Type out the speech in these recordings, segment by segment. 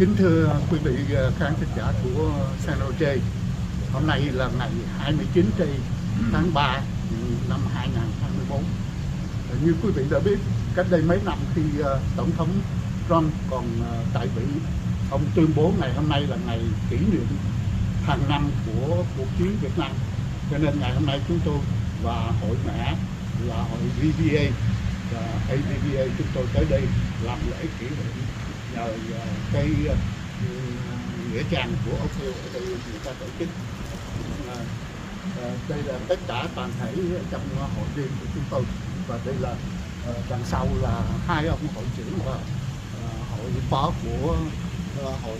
Kính thưa quý vị khán thính giả của Sanoche, hôm nay là ngày 29 tháng 3 năm 2024. Như quý vị đã biết, cách đây mấy năm khi Tổng thống Trump còn tại vị, ông tuyên bố ngày hôm nay là ngày kỷ niệm hàng năm của cuộc chiến Việt Nam. Cho nên ngày hôm nay chúng tôi và hội mẹ là hội VVA và AVVA chúng tôi tới đây làm lễ kỷ niệm nhờ cái nghĩa trang của Oak Hill ở đây người ta tổ chức. Đây là tất cả toàn thể trong hội viên của chúng tôi, và đây là đằng sau là hai ông hội trưởng và hội phó của hội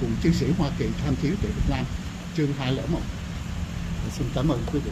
cựu chiến sĩ Hoa Kỳ tham chiến tại Việt Nam chương 201. Xin cảm ơn quý vị.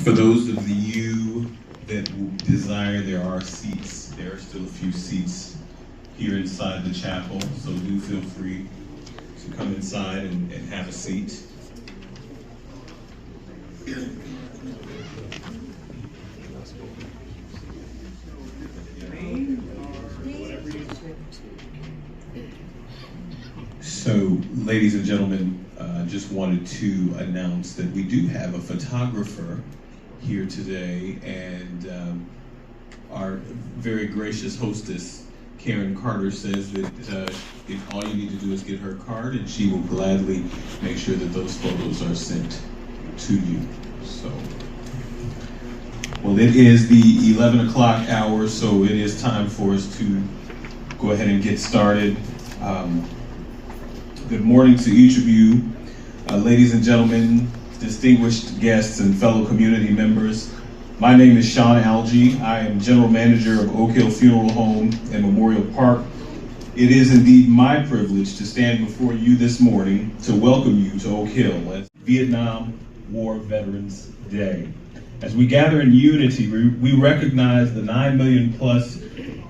For those of you that desire, there are seats. There are still a few seats here inside the chapel, so do feel free to come inside and have a seat. So, ladies and gentlemen, just wanted to announce that we do have a photographer here today, and our very gracious hostess, Karen Carter, says that if all you need to do is get her card, and she will gladly make sure that those photos are sent to you. So, well, it is the 11 o'clock hour, so it is time for us to go ahead and get started. Good morning to each of you, ladies and gentlemen, distinguished guests and fellow community members. My name is Sean Algie. I am General Manager of Oak Hill Funeral Home and Memorial Park. It is indeed my privilege to stand before you this morning to welcome you to Oak Hill as Vietnam War Veterans Day. As we gather in unity, we recognize the 9 million plus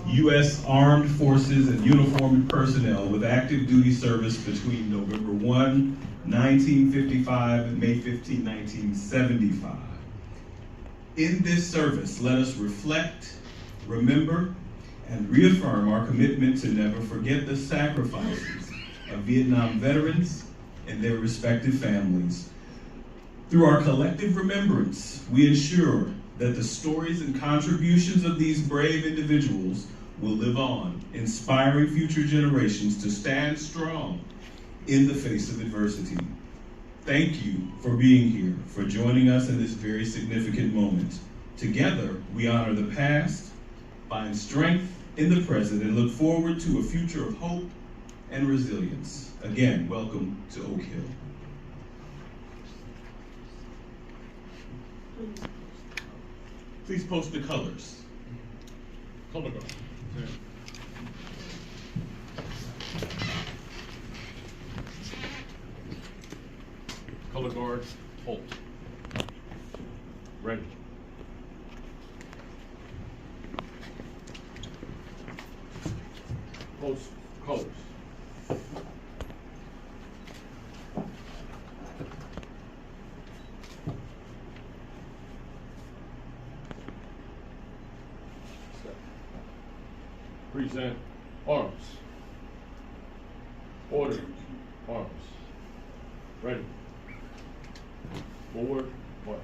U.S. Armed Forces and uniformed personnel with active duty service between November 1, 1955 and May 15, 1975. In this service, let us reflect, remember, and reaffirm our commitment to never forget the sacrifices of Vietnam veterans and their respective families. Through our collective remembrance, we ensure that the stories and contributions of these brave individuals will live on, inspiring future generations to stand strong in the face of adversity. Thank you for being here, for joining us in this very significant moment. Together, we honor the past, find strength in the present, and look forward to a future of hope and resilience. Again, welcome to Oak Hill. Please post the colors. Color guard. Color guard, hold. Ready. Post colors. Present arms. Order arms. Ready. Forward march.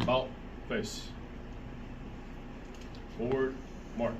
About face. Forward march.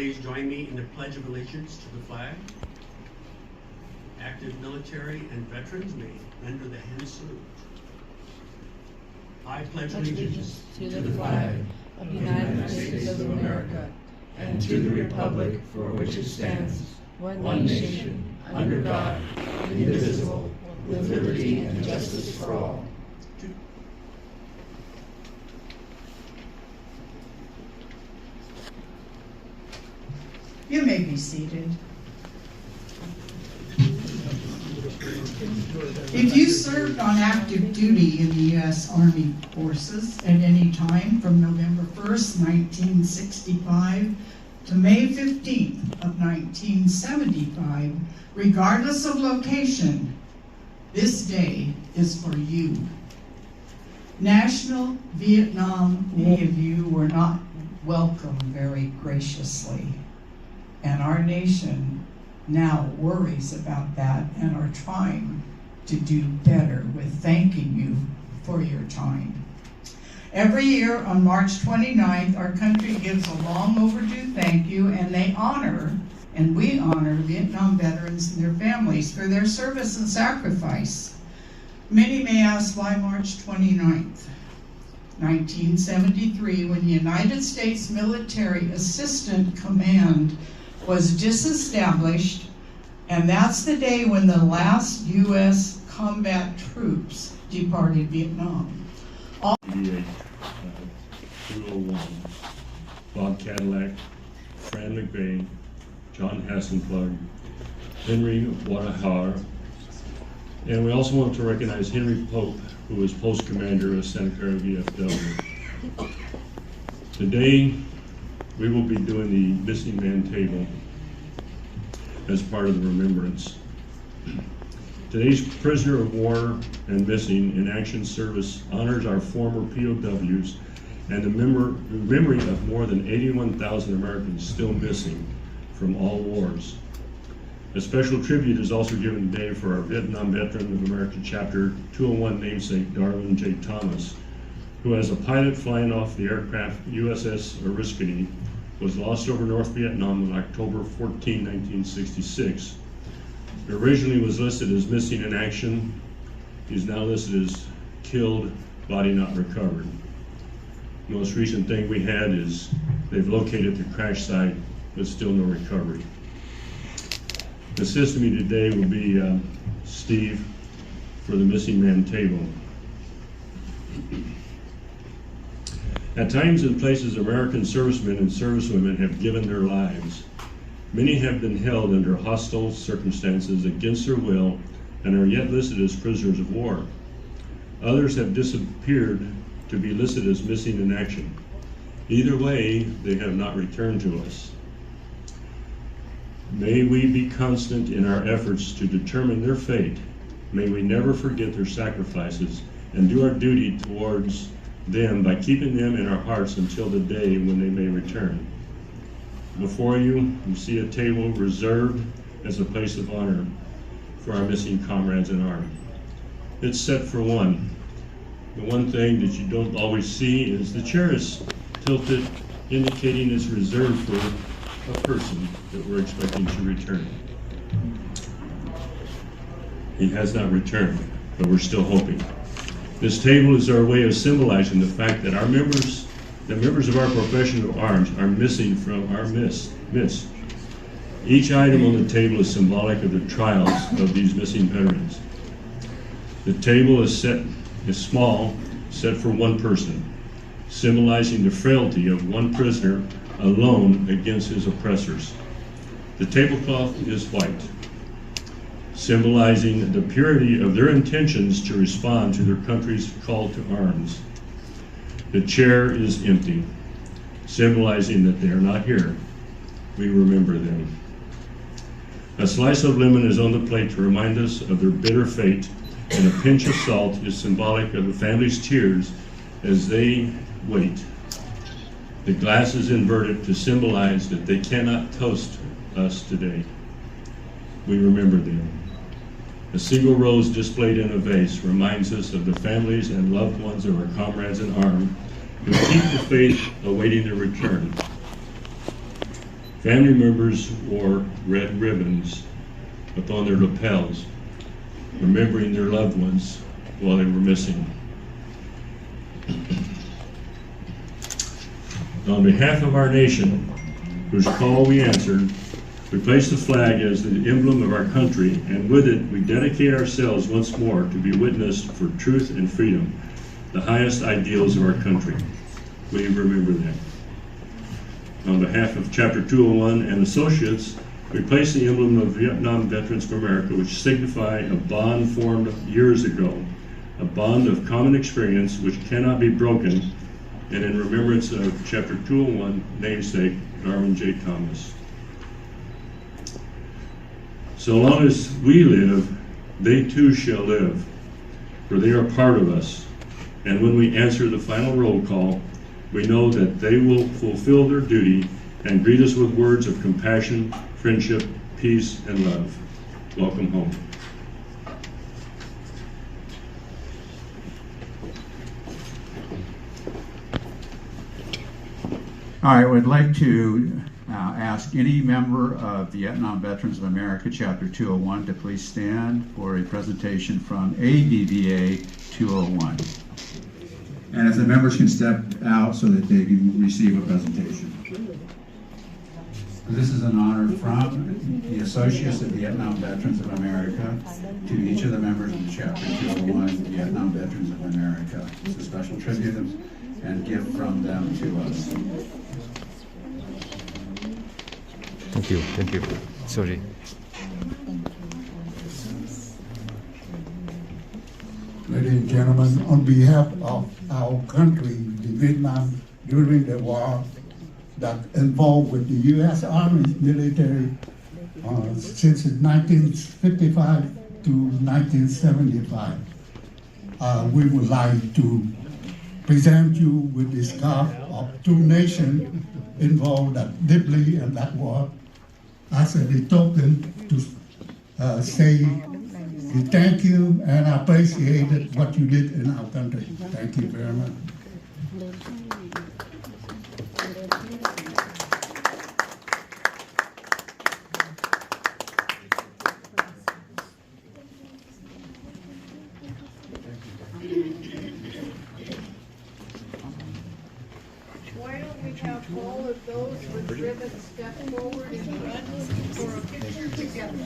Please join me in the Pledge of Allegiance to the flag. Active military and veterans may render the hand salute. I pledge allegiance to the flag of the United States of America and to the republic for which it stands, one nation, under God, indivisible, with liberty and justice for all. You may be seated. If you served on active duty in the U.S. Army Forces at any time from November 1st, 1965 to May 15th of 1975, regardless of location, this day is for you. National Vietnam, many of you were not welcomed very graciously. And our nation now worries about that and are trying to do better with thanking you for your time. Every year on March 29th, our country gives a long overdue thank you, and we honor Vietnam veterans and their families for their service and sacrifice. Many may ask, why March 29th? 1973, when the United States Military Assistant Command was disestablished, and that's the day when the last U.S. combat troops departed Vietnam. 88, 201, Bob Cadillac, Fran McVeigh, John Hassenplug, Henry Wadahar, and we also want to recognize Henry Pope, who was post commander of Santa Clara VFW. Today, we will be doing the missing man table as part of the remembrance. Today's prisoner of war and missing in action service honors our former POWs and the memory of more than 81,000 Americans still missing from all wars. A special tribute is also given today for our Vietnam Veteran of America Chapter 201 namesake, Darwin J. Thomas, who as a pilot flying off the aircraft USS Oriskany was lost over North Vietnam on October 14, 1966. He originally was listed as missing in action. He's now listed as killed, body not recovered. The most recent thing we had is they've located the crash site, but still no recovery. Assisting me today will be Steve for the missing man table. At times and places, American servicemen and servicewomen have given their lives. Many have been held under hostile circumstances against their will and are yet listed as prisoners of war. Others have disappeared to be listed as missing in action. Either way, they have not returned to us. May we be constant in our efforts to determine their fate. May we never forget their sacrifices and do our duty towards them by keeping them in our hearts until the day when they may return. Before you see a table reserved as a place of honor for our missing comrades in arms. It's set for one. The one thing that you don't always see is the chair is tilted, indicating it's reserved for a person that we're expecting to return. He has not returned, but we're still hoping. This table is our way of symbolizing the fact that the members of our profession of arms are missing from our midst. Each item on the table is symbolic of the trials of these missing veterans. The table is small, set for one person, symbolizing the frailty of one prisoner alone against his oppressors. The tablecloth is white, symbolizing the purity of their intentions to respond to their country's call to arms. The chair is empty, symbolizing that they are not here. We remember them. A slice of lemon is on the plate to remind us of their bitter fate, and a pinch of salt is symbolic of the family's tears as they wait. The glass is inverted to symbolize that they cannot toast us today. We remember them. A single rose displayed in a vase reminds us of the families and loved ones of our comrades in arms who keep the faith awaiting their return. Family members wore red ribbons upon their lapels, remembering their loved ones while they were missing. On behalf of our nation, whose call we answered, we place the flag as the emblem of our country, and with it we dedicate ourselves once more to be witness for truth and freedom, the highest ideals of our country. We remember them. On behalf of Chapter 201 and associates, we place the emblem of Vietnam Veterans of America, which signify a bond formed years ago, a bond of common experience which cannot be broken, and in remembrance of Chapter 201 namesake, Darwin J. Thomas. So long as we live, they too shall live, for they are part of us. And when we answer the final roll call, we know that they will fulfill their duty and greet us with words of compassion, friendship, peace, and love. Welcome home. All right, I would like to ask any member of Vietnam Veterans of America, Chapter 201, to please stand for a presentation from AVVA 201. And if the members can step out so that they can receive a presentation. This is an honor from the Associates of Vietnam Veterans of America to each of the members of the Chapter 201 Vietnam Veterans of America. It's a special tribute and gift from them to us. Thank you. Sorry. Ladies and gentlemen, on behalf of our country, the Vietnam, during the war that involved with the U.S. Army military since 1955 to 1975, we would like to present you with the scarf of two nations involved deeply in that war as a token to say we thank you and appreciate what you did in our country. Thank you very much. Why don't we have all of those with ribbons step forward in front for a picture together?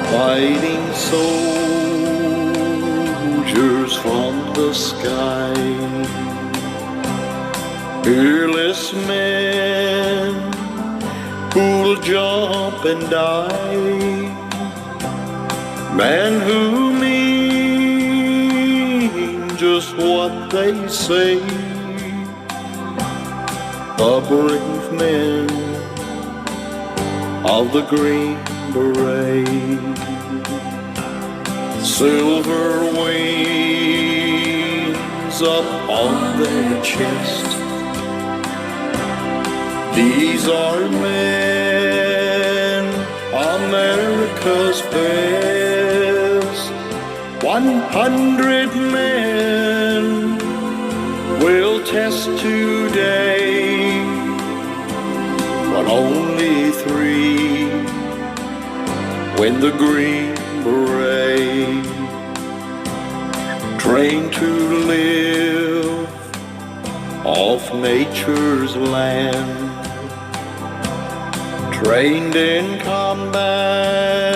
Fighting soldiers from the sky, fearless men who'll jump and die, men who mean just what they say, the brave men of the Green Beret. Silver wings up on their chest. These are men, America's best. 100 men will test today, but only 3 win the Green Beret. Trained to live off nature's land, trained in combat,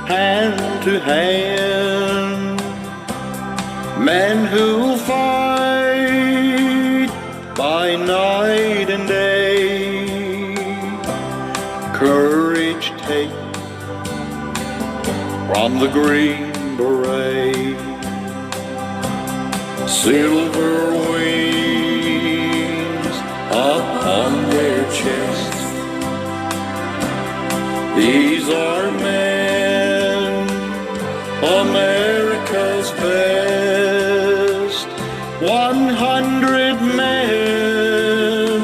hand to hand, men who fight by night and day, courage take from the Green Beret. Silver wings up on their chests. These are men, America's best. 100 men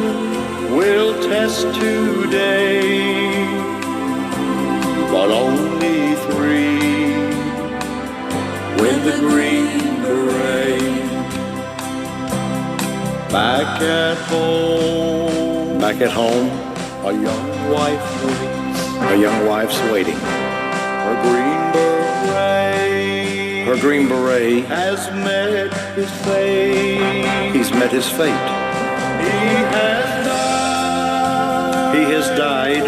will test today, but only 3 win the Green Beret. Back at home, a young wife waits. A young wife's waiting. Her Green Beret has met his fate. He's met his fate. He has died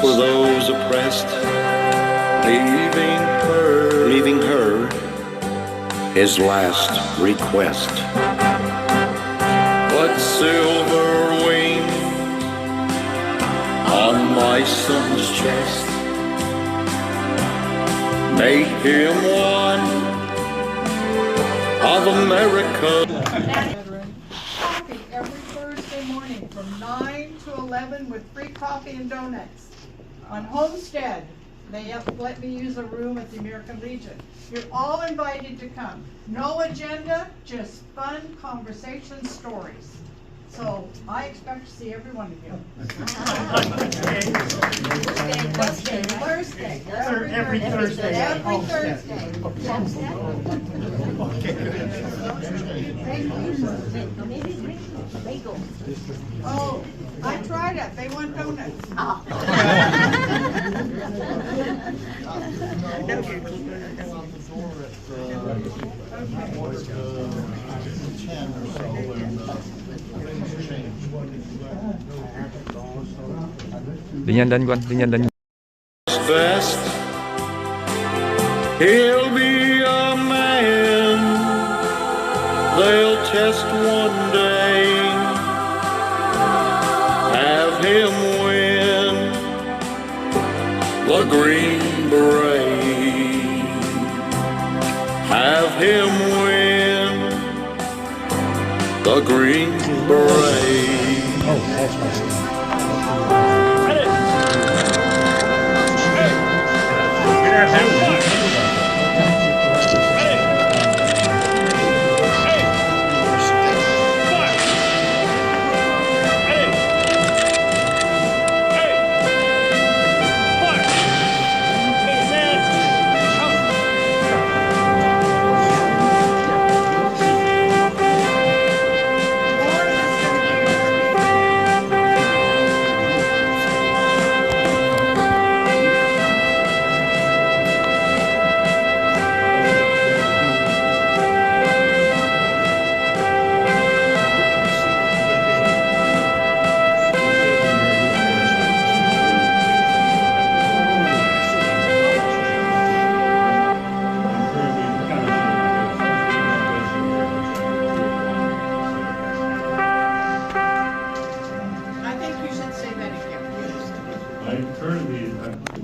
for those oppressed, leaving her his last request. But silver wings on my son's chest make him one of America. Happy every Thursday morning from 9 to 11 with free coffee and donuts. On Homestead, they let me use a room at the American Legion. You're all invited to come. No agenda, just fun conversation stories. So I expect to see every one of you. Thursday. Every Thursday. Every Thursday. Oh, I tried it. They want donuts. Đi nhanh lên Quanh, đi nhanh lên. Best. He'll be a man they'll test one day, have him win the Green Beret, have him win the Green Beret. I'm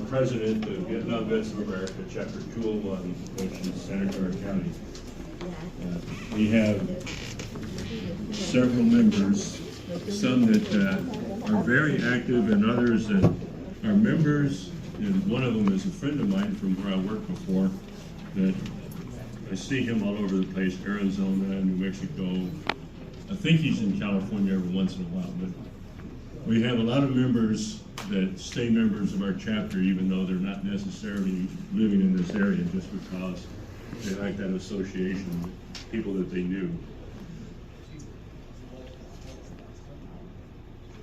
president of Vietnam Vets of America, Chapter 201, which is Santa Clara County. We have several members, some that are very active and others that are members, and one of them is a friend of mine from where I worked before, that I see him all over the place, Arizona, New Mexico. I think he's in California every once in a while, but we have a lot of members that stay members of our chapter even though they're not necessarily living in this area, just because they like that association with people that they knew.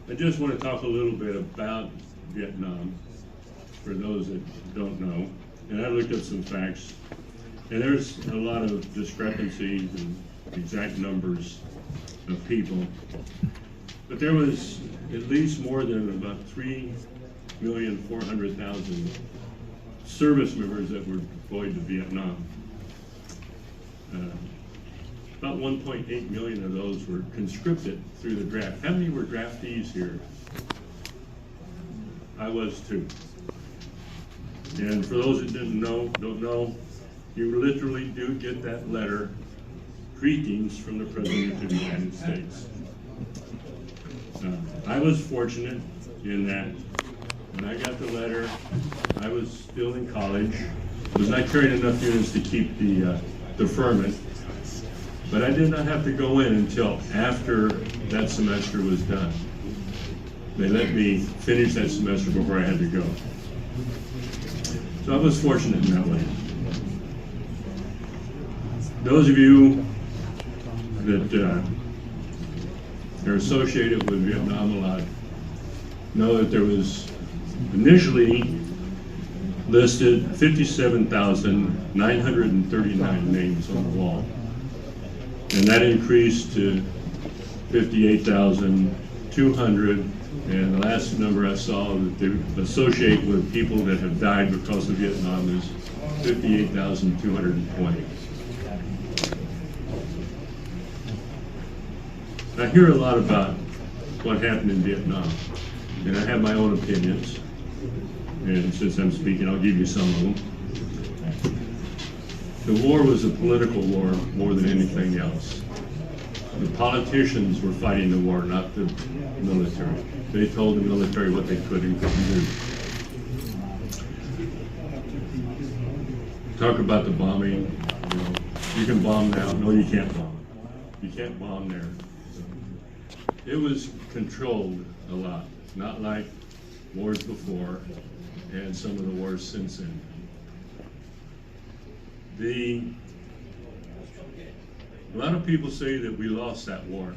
I just want to talk a little bit about Vietnam for those that don't know. And I looked up some facts, and there's a lot of discrepancies and exact numbers of people. But there was at least more than about 3,400,000 service members that were deployed to Vietnam. About 1.8 million of those were conscripted through the draft. How many were draftees here? I was too. And for those that don't know, you literally do get that letter, greetings from the President of the United States. I was fortunate in that when I got the letter, I was still in college. Was not carrying enough units to keep the deferment, but I did not have to go in until after that semester was done. They let me finish that semester before I had to go. So I was fortunate in that way. Those of you that are associated with Vietnam a lot know that there was initially listed 57,939 names on the wall, and that increased to 58,200, and the last number I saw that they associate with people that have died because of Vietnam is 58,220. I hear a lot about what happened in Vietnam, and I have my own opinions, and since I'm speaking, I'll give you some of them. The war was a political war more than anything else. The politicians were fighting the war, not the military. They told the military what they could and couldn't do. Talk about the bombing. You know, you can bomb now. No, you can't bomb. You can't bomb there. It was controlled a lot, not like wars before and some of the wars since then. A lot of people say that we lost that war.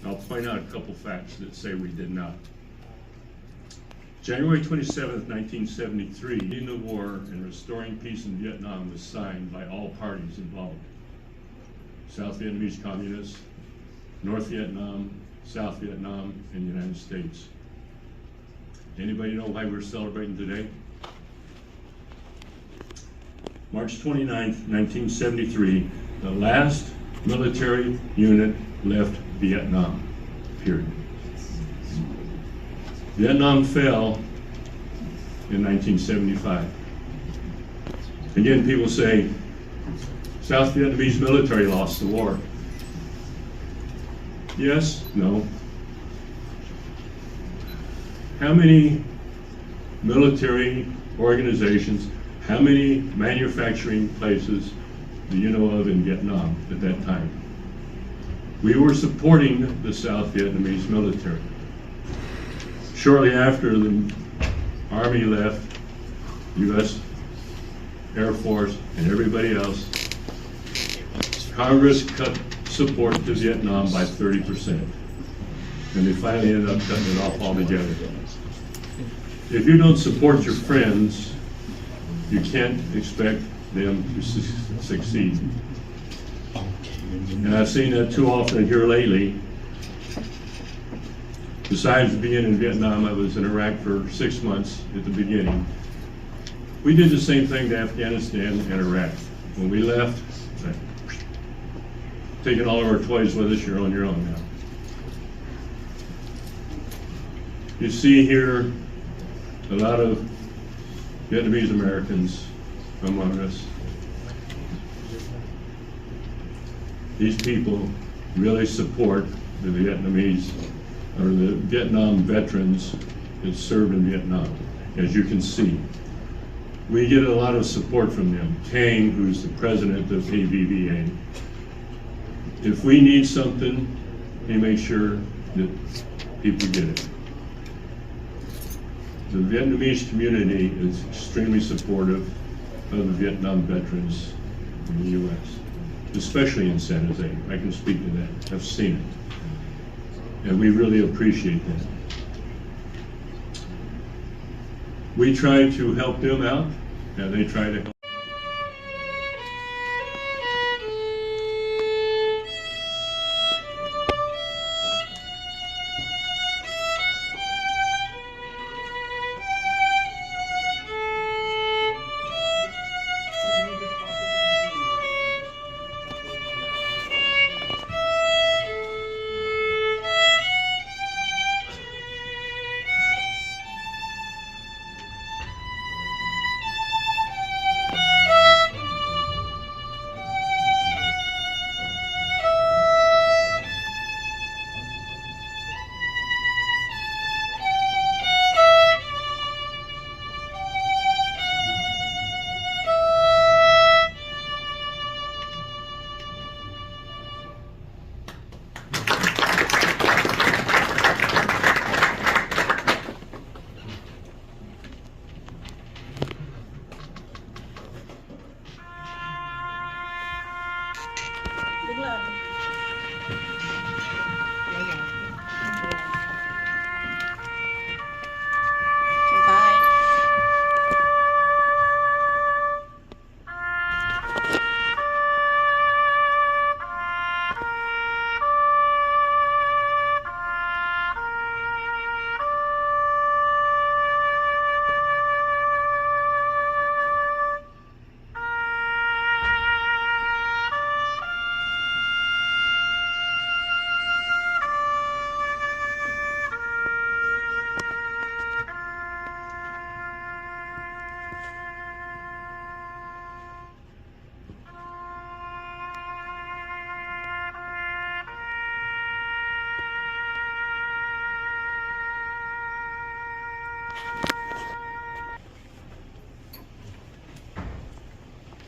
I'll point out a couple facts that say we did not. January 27th, 1973, ending the war and restoring peace in Vietnam was signed by all parties involved. South Vietnamese Communists, North Vietnam, South Vietnam, and the United States. Anybody know why we're celebrating today? March 29th, 1973, the last military unit left Vietnam, period. Vietnam fell in 1975. Again, people say, South Vietnamese military lost the war. Yes, no. How many military organizations, how many manufacturing places do you know of in Vietnam at that time? We were supporting the South Vietnamese military. Shortly after the Army left, U.S. Air Force and everybody else, Congress cut support to Vietnam by 30%. And they finally ended up cutting it off altogether. If you don't support your friends, you can't expect them to succeed. And I've seen that too often here lately. Besides being in Vietnam, I was in Iraq for 6 months at the beginning. We did the same thing to Afghanistan and Iraq. When we left, taking all of our toys with us, you're on your own now. You see here a lot of Vietnamese Americans among us. These people really support the Vietnamese or the Vietnam veterans that served in Vietnam, as you can see. We get a lot of support from them. Tang, who's the president of AVVA, if we need something, he makes sure that people get it. The Vietnamese community is extremely supportive of the Vietnam veterans in the U.S., especially in San Jose. I can speak to that. I've seen it. And we really appreciate that. We try to help them out, and they try to help.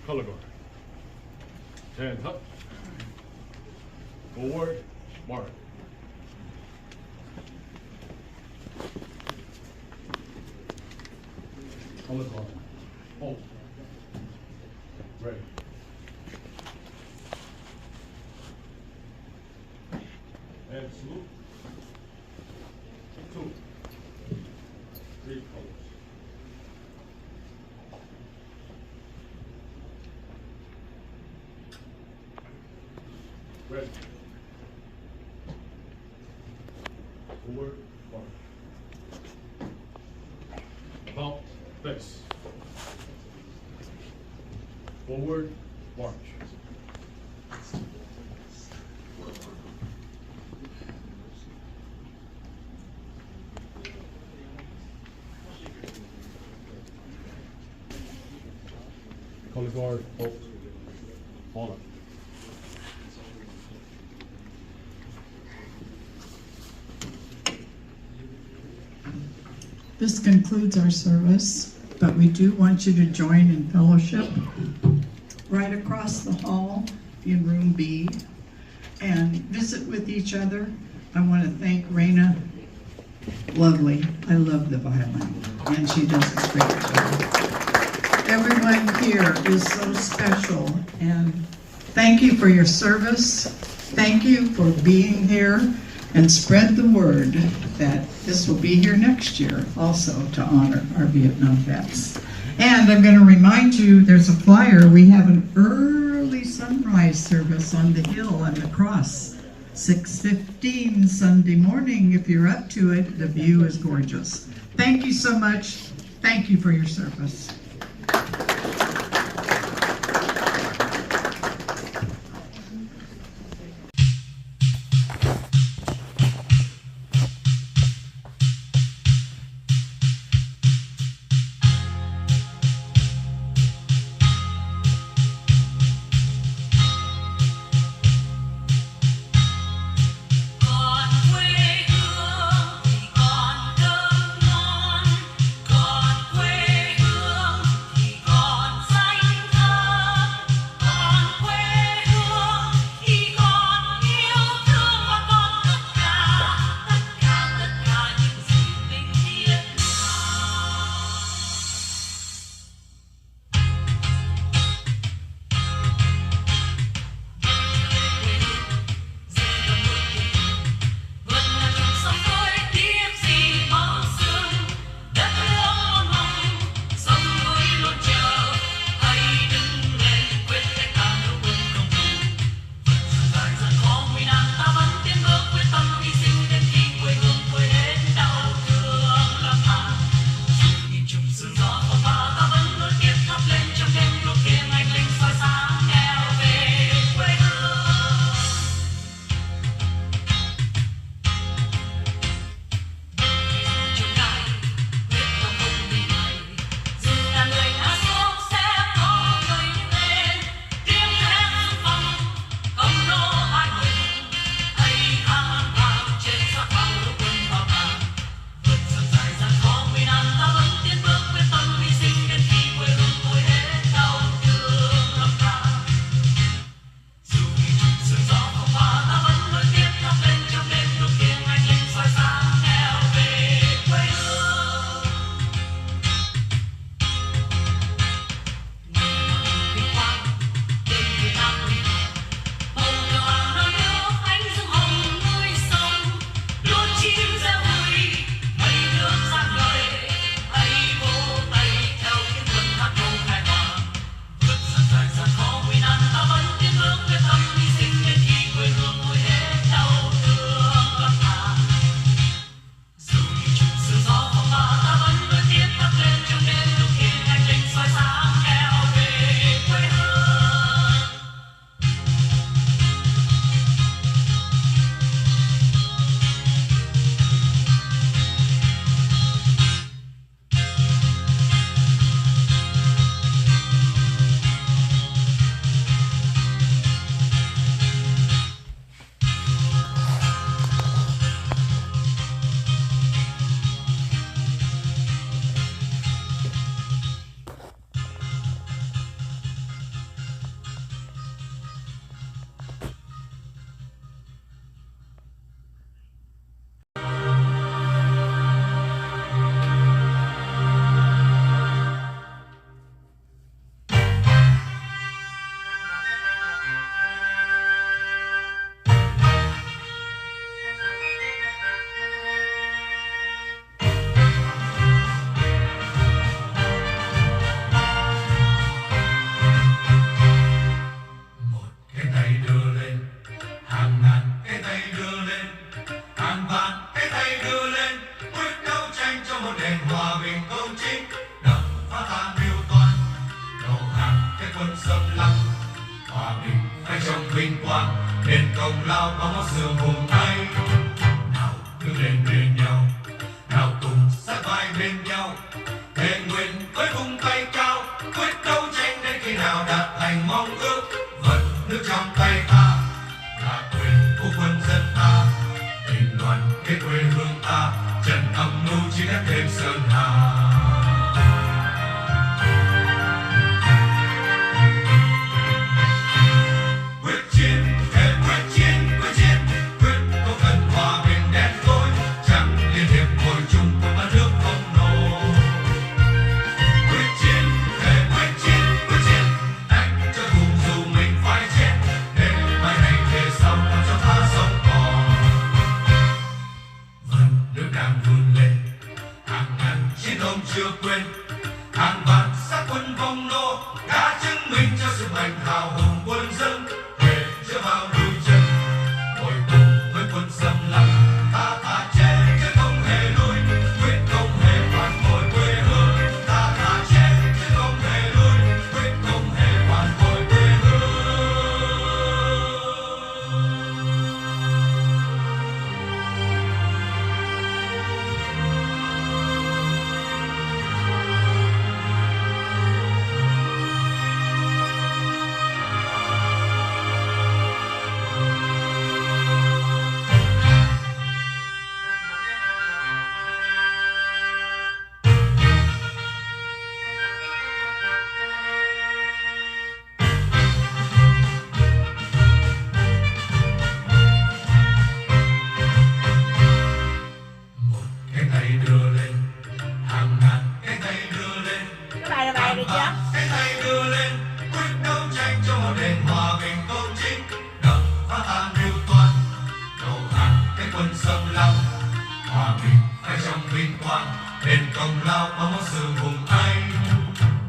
Color guard. Stand up. Forward. Mark. Color guard. Hold. Ready. And salute. 2, 3 colors. Ready. Forward, march. Bump, face. Forward, march. Color guard, hold. Follow. This concludes our service, but we do want you to join in fellowship right across the hall in room B and visit with each other. I want to thank Raina. Lovely. I love the violin, and she does a great job. Everyone here is so special, and thank you for your service. Thank you for being here, and spread the word that this will be here next year also to honor our Vietnam vets. And I'm going to remind you, there's a flyer. We have an early sunrise service on the hill on the cross, 6:15 Sunday morning. If you're up to it, the view is gorgeous. Thank you so much. Thank you for your service. Con quê hương xâm lăng. Hòa bình phải trong vinh quang, đền công lao bao máu xương hùng ấy. Nào đứng lên bên nhau, nào cùng sát vai bên nhau, thề nguyện với vùng tay cao, quyết đấu tranh đến khi nào đạt thành mong ước. Vật nước trong tay ta là quyền của quân dân ta, tình đoàn kết quê hương ta, trận âm mưu chỉ đắp thêm sơn hà. Chưa quên hàng vạn xác quân vong nô đã chứng minh cho sức mạnh hào hùng quân dân, để chưa vào lùi chân ngồi cùng với quân xâm lăng. Ta thà chết chứ không hề lui, quyết không hề phản bội quê hương. Ta thà chết chứ không hề lui, quyết không hề phản bội quê hương. Đền công lao bao máu xương hùng ấy.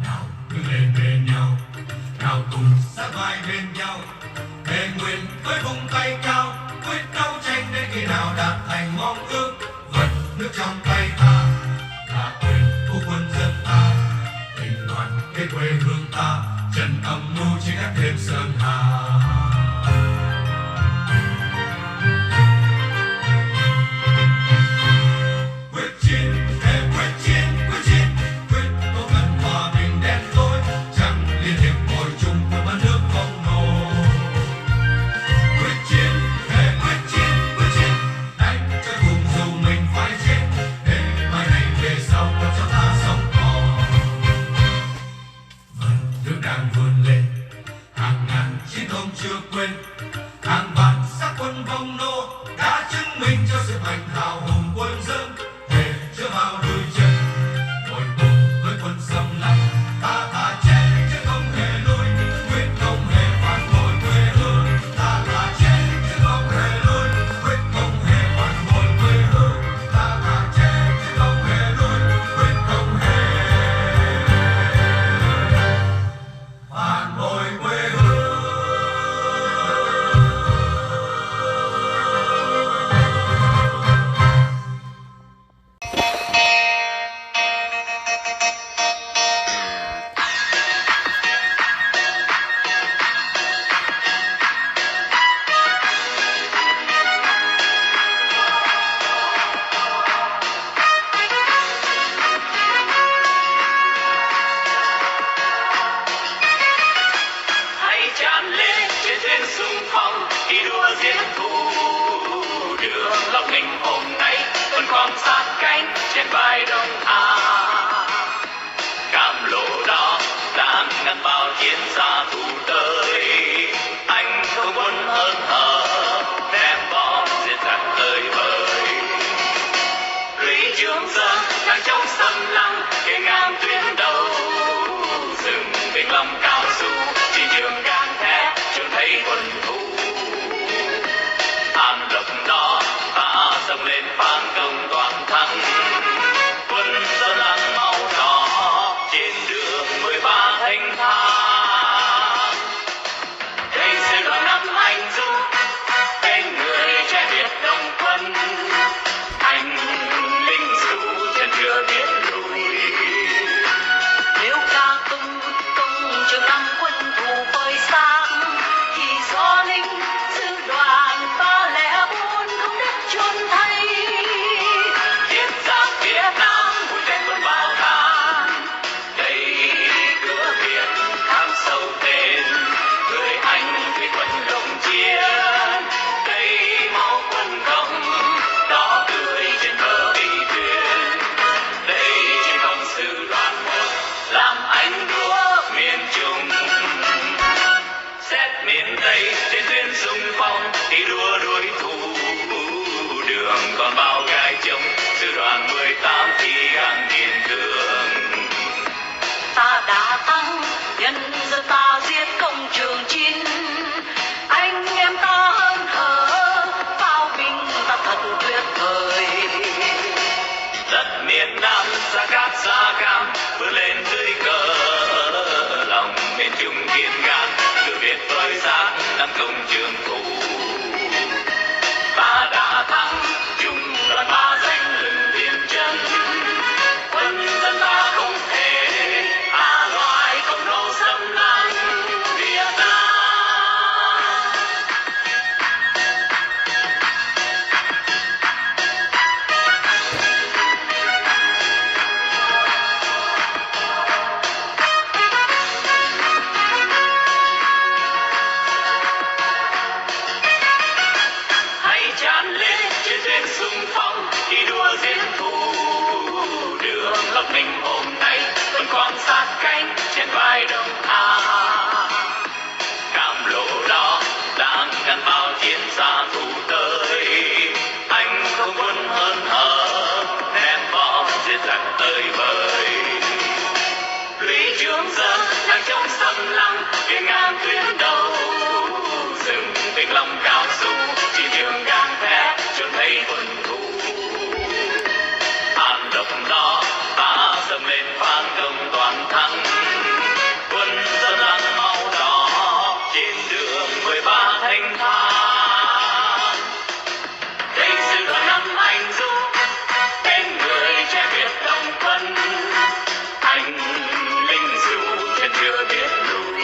Nào đứng lên bên nhau, nào cùng sát vai bên nhau, thề nguyện với vùng tay cao, quyết đấu tranh đến khi nào đạt thành mong ước. Vật nước trong tay ta là quyền của quân dân ta, tình đoàn kết quê hương ta, trận âm mưu chỉ đắp thêm sơn hà. Chưa quên hàng vạn xác quân vong nô đã chứng minh cho sức mạnh hào hùng quân dân, để chưa vào lùi chân ngồi cùng với quân xâm lăng. Ta thà chết chứ không hề lui, quyết không hề phản bội quê hương. Ta thà chết chứ không hề lui, quyết không hề phản bội quê hương. Ta thà chết chứ không hề lui, quyết không hề phản bội quê hương. Nếu ca tung công trường năm quân thù nhân dân ta giết công trường chinh, anh em ta hơn hở pháo binh ta thật tuyệt vời. Đất miền Nam xa cát xa cam vươn lên dưới cờ, lòng miền Trung kiên gan từ Việt tới xa nằm công trường thủ. Ta đã thắng chung đoàn ba danh lừng tiền chân, quân dân ta không thể loại công nô xâm lăng Việt Nam. Hãy tràn lên trên duyên xung phong thi đua diễn thù, đường lập mình hôm nay vẫn còn sát cánh trên vai đồng tha. Cam lộ đó đang ngăn bao chiến xa thù tới, anh không quân hơn hở ném bom giết giặc tới bời. Lũy Trường Sơn đang trong xâm lăng hiên ngang tuyến đầu, rừng tình lòng cao su chỉ đường gang thép cho thấy quân thù. An độc đó ta dâng lên phán công toàn thắng, quân dân lăng màu đỏ trên đường 13 thanh thang. Đây sự đoàn năm anh dũng bên người trẻ Việt đồng quân, anh linh dù chân chưa biết lùi.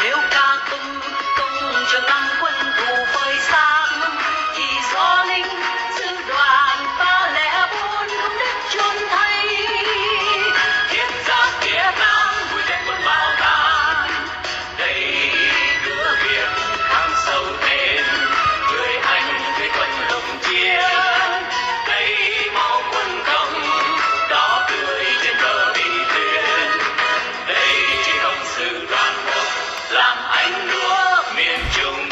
Nếu ca tung công trường năm quân thù phơi sáng, chỉ do linh sư đoàn ta lẽ buồn không đất chôn thay. Thiết giáp phía Nam vui tết quân bao tàn, đây cửa Việt khám sâu thêm người anh với quân đồng chiến. Đây máu quân công đó tươi trên bờ bị thuyền, đây chỉ công sự đoàn một làm anh lúa miền Trung.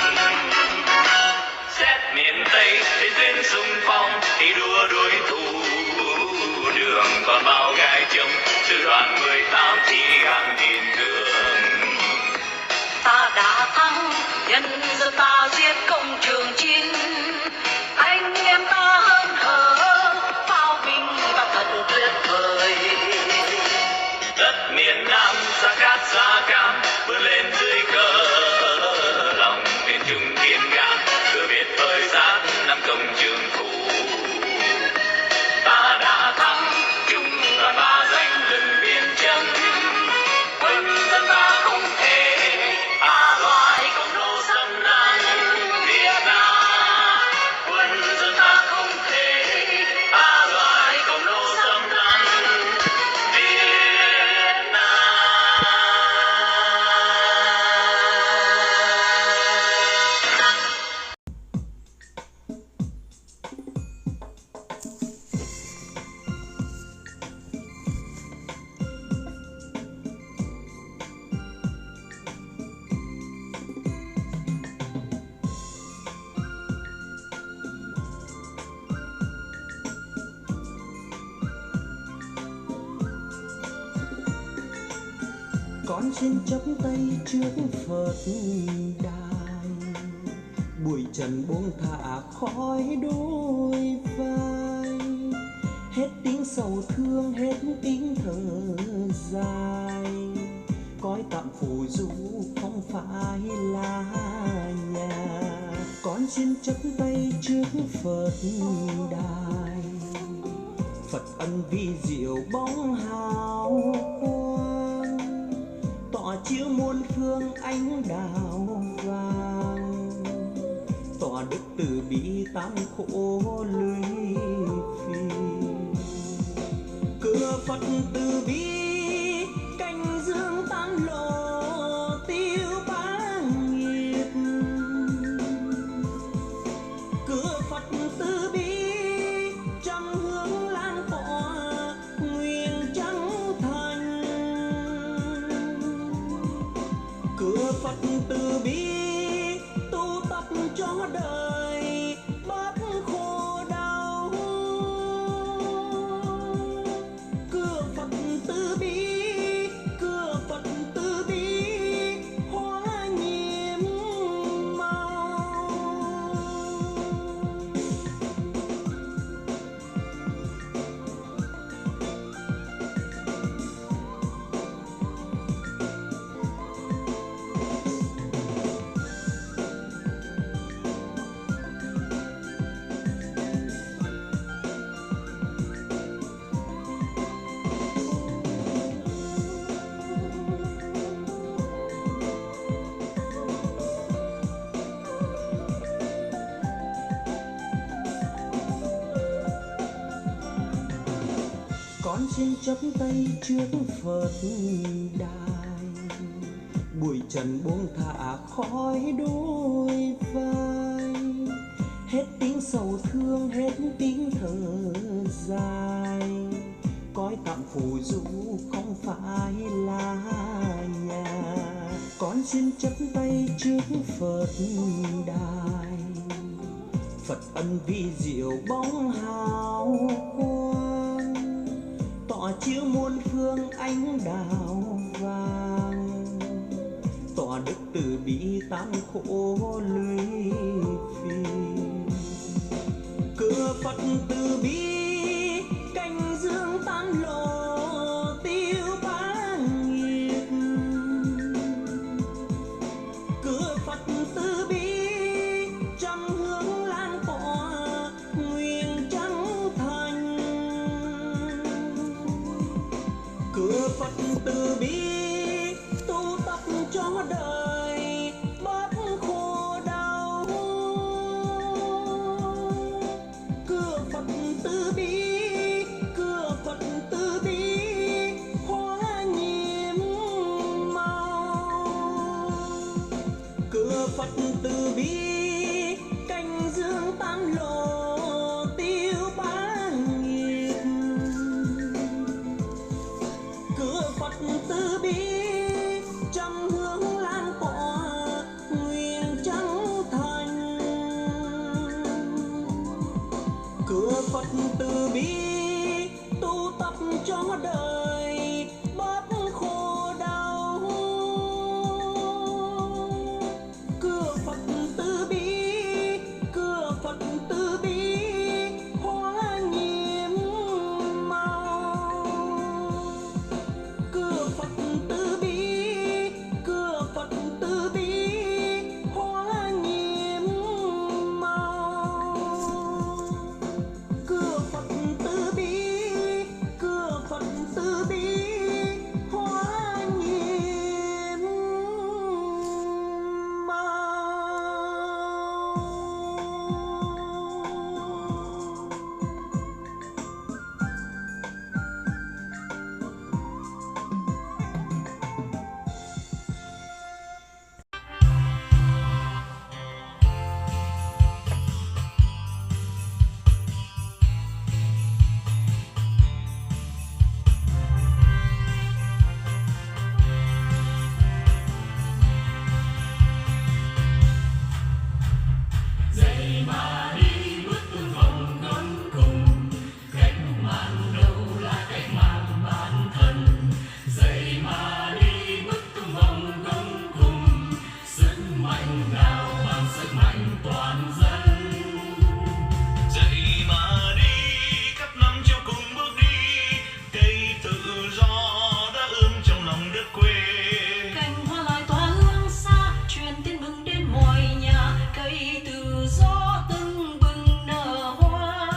Xét miền Tây trên duyên xung phong thi đua đuổi thù, đường còn bao gai trông sư đoàn 18 thi gan kiên cường. Ta đã thắng nhân dân ta giết công trường chinh, anh em ta hơn hở pháo binh ta thật tuyệt vời. Đất miền Nam xa cát xa cam vươn lên dưới cờ, lòng miền Trung kiên gan cửa Việt tới sát nằm công trường thủ. Ta đã thắng chung đoàn ba danh lừng biên chân, quân dân ta không thể loại công nô xâm lăng Việt Nam. Quân dân ta không thể loại công nô xâm lăng Việt Nam. Con xin chắp tay trước Phật đài, bụi trần buông thả khói đôi vai, hết tiếng sầu thương hết tiếng thở dài, cõi tạm phù du không phải là nhà. Con xin chắp tay trước Phật đài, Phật ân vi diệu bóng hào quang, tỏa chiếu muôn phương ánh đào vàng, tỏa đức từ bi tan khổ lụy phi. Cửa Phật từ bi canh dương tan lộ tiêu bá nghiệp, cửa Phật từ bi trăm hướng lan tỏa nguyện trắng thành, cửa Phật từ bi tu tập cho đời bớt khổ đau, cửa Phật từ bi, cửa con xin chắp tay trước Phật đài, bụi trần buông thả khói đôi vai, hết tiếng sầu thương, hết tiếng thở dài, cõi tạm phù du không phải là nhà. Con xin chắp tay trước Phật đài, Phật ân vi diệu bóng hào quang, tỏa chiếu muôn phương ánh đào vàng, tỏa đức từ bi tam khổ lụy phiền. Cửa Phật từ bi canh dương tam lộ tiêu bá nghiệp. Cửa Phật từ bi trăm hướng lan tỏa nguyện trắng thành. Cửa Phật từ bi tu tập cho đời bớt khổ đau. Cửa Phật từ bi, cửa Phật từ bi hóa nhiệm màu. Cửa Phật từ bi canh dương tam lộ tiêu bá nghiệp. Cửa Phật từ bi trăm hướng lan tỏa nguyện trắng thành. Cửa Phật từ bi tu tập cho đời bớt khổ đau. Cửa Phật từ bi, cửa Phật từ bi hóa nhiệm màu. Cửa Phật từ bi, cửa Phật từ bi hóa nhiệm màu. Cửa Phật từ bi, cửa Phật từ bi hóa nhiệm màu. Dậy mà đi bước tương vòng ngắm cùng, cách mạng đâu là cách mạng bản thân. Dậy mà đi bước tương vòng ngắm cùng, sức mạnh nào bằng sức mạnh toàn dân. Dậy mà đi khắp năm châu cùng bước đi, cây tự do đã ươm trong lòng đất quê. Cành hoa lại tỏa hương xa, truyền tin mừng đến mọi nhà, cây tự do tưng bừng nở hoa.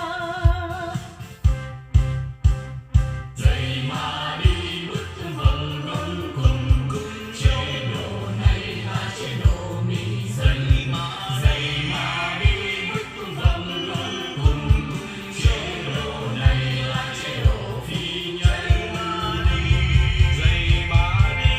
Dậy mà đi bước tương vòng ngắm cùng, chế độ này là chế độ mỹ dân. Dậy mà đi bước tương vòng ngắm cùng, chế độ này là chế độ phi nhân. Dậy mà đi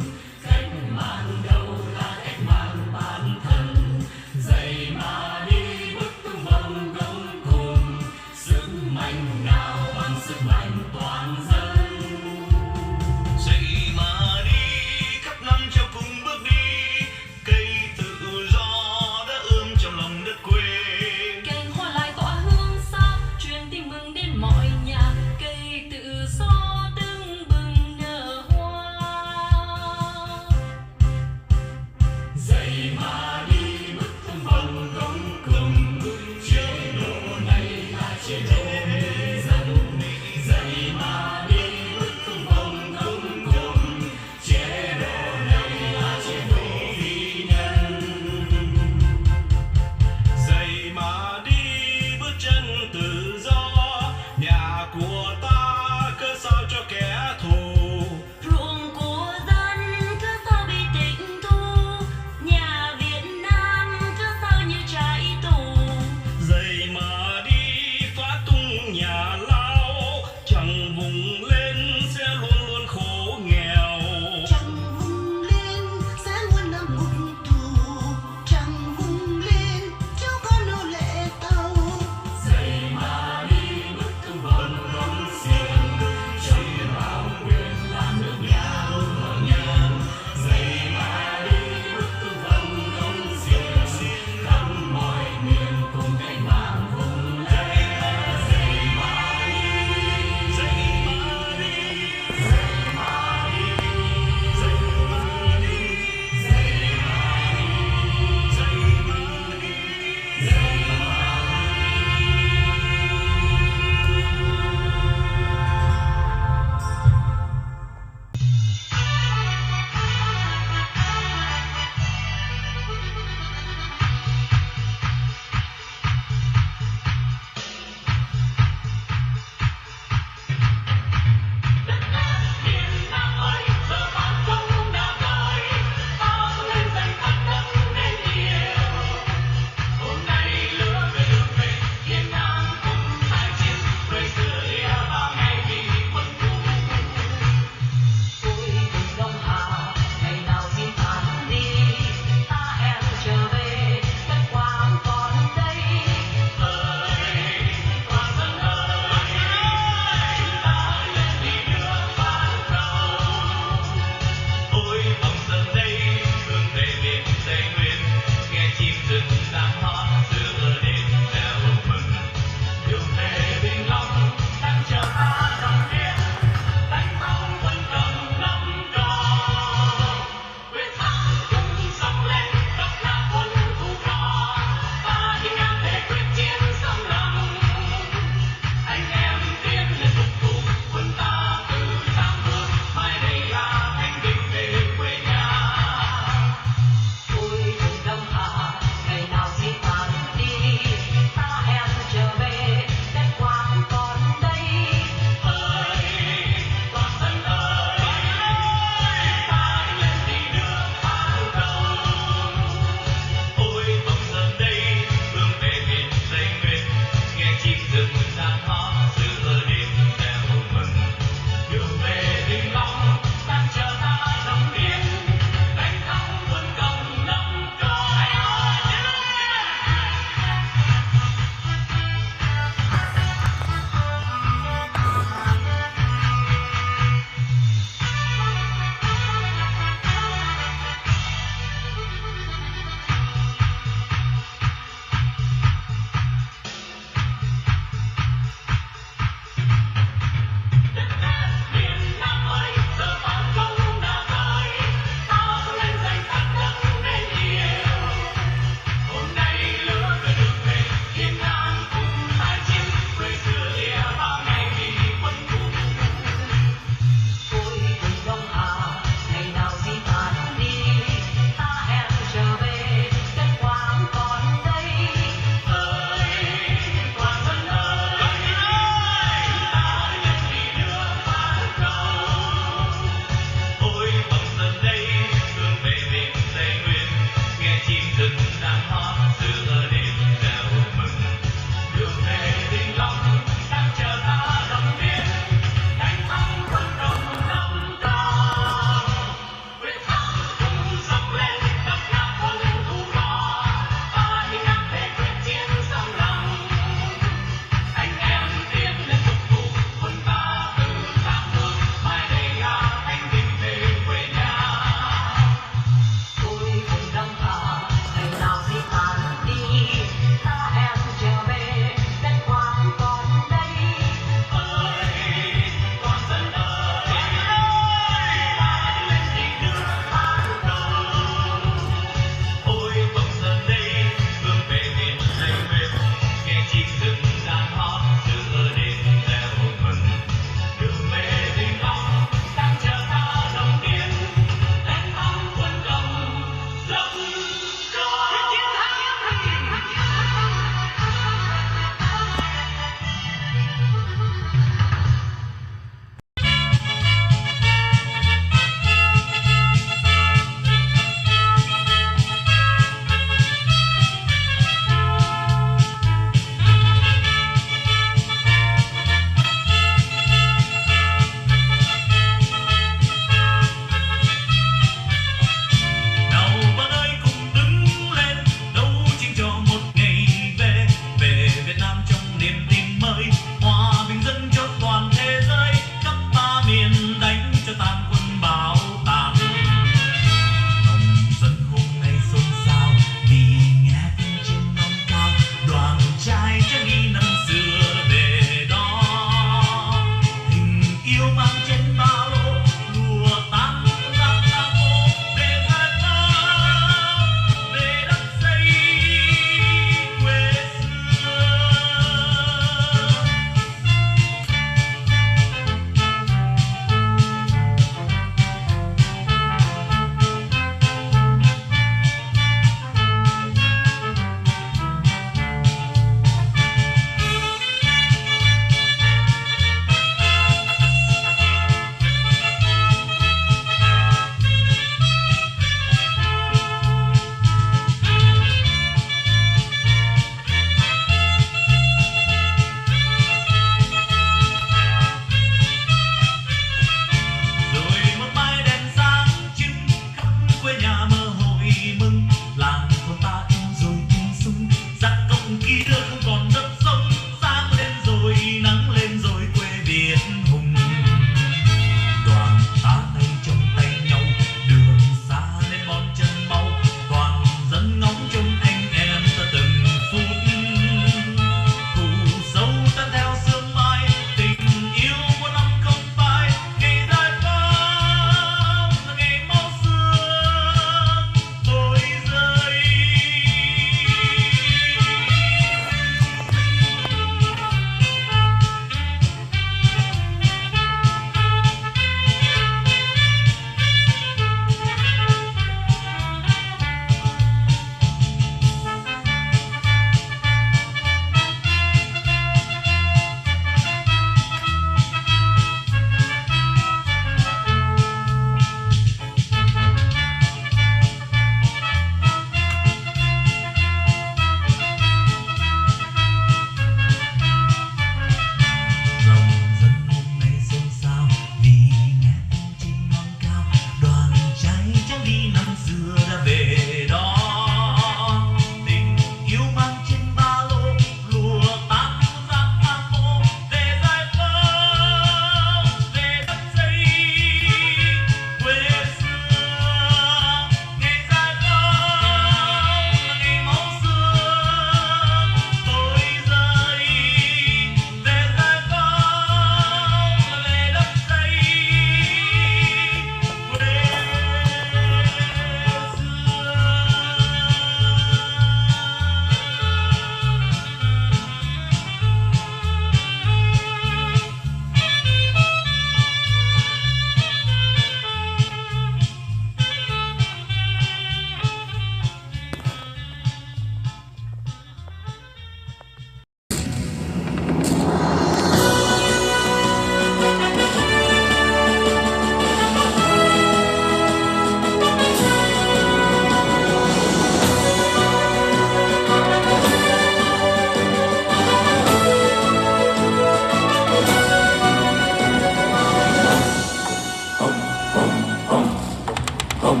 Trong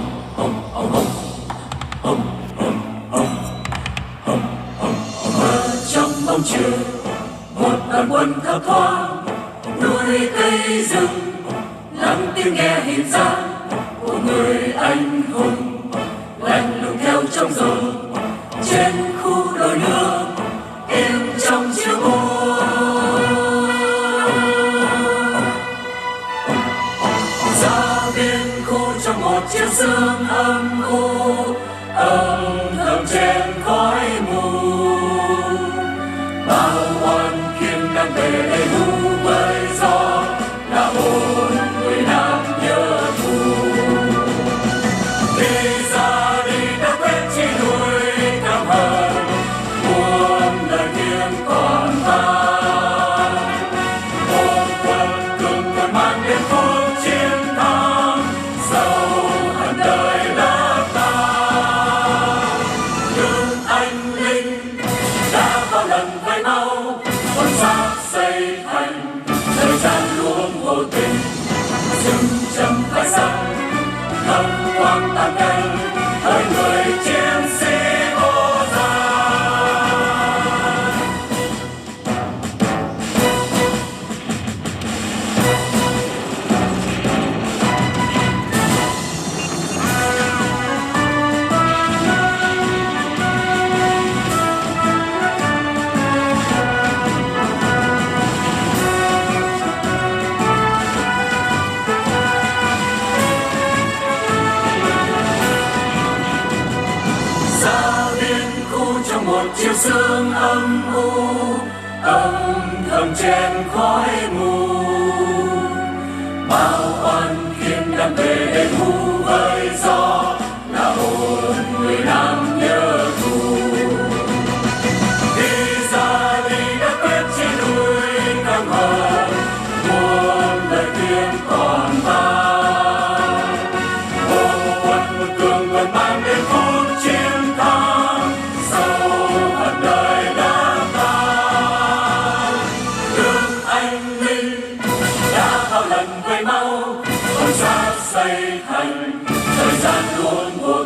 bóng chiều một đoàn quân thấp thoáng, núi cây rừng lắng tiếng nghe hình dáng của người anh hùng lạnh lùng theo trong rồi trên khu đồi nước im trong chiều buồn. Ra biên khu trong một chiều sương âm u, âm thầm trên khói mù, bao oan khiên đang về đây vu với gió là bốn người nam nhớ thù. Khi ra đi đã quên chỉ nuôi cảm hận, muôn lời tiếng còn vang. Một quân cường còn mang đến phút chiến thắng, dẫu hận đời đã tan. Nhưng anh linh đã bao lần vây máu, con giáp xây thành thời gian luôn vô tình. Dừng châm phải sẵn ngập quang tàn canh, hỡi người chiến sĩ vô gian. Ra biên khu trong một chiều sương âm u, âm thầm trên khói mù, bao oan khiên đang về đây vu với gió là bốn người nam nhớ thù. Đi ra đi đã quyết chỉ nuôi cảm hận, muôn lời tiếng còn vang. Một quân một cường còn mang đến phút chiến thắng, dẫu hận đời đã tan. Nhưng anh linh đã bao lần vây máu, con giáp xây thành thời gian luôn vô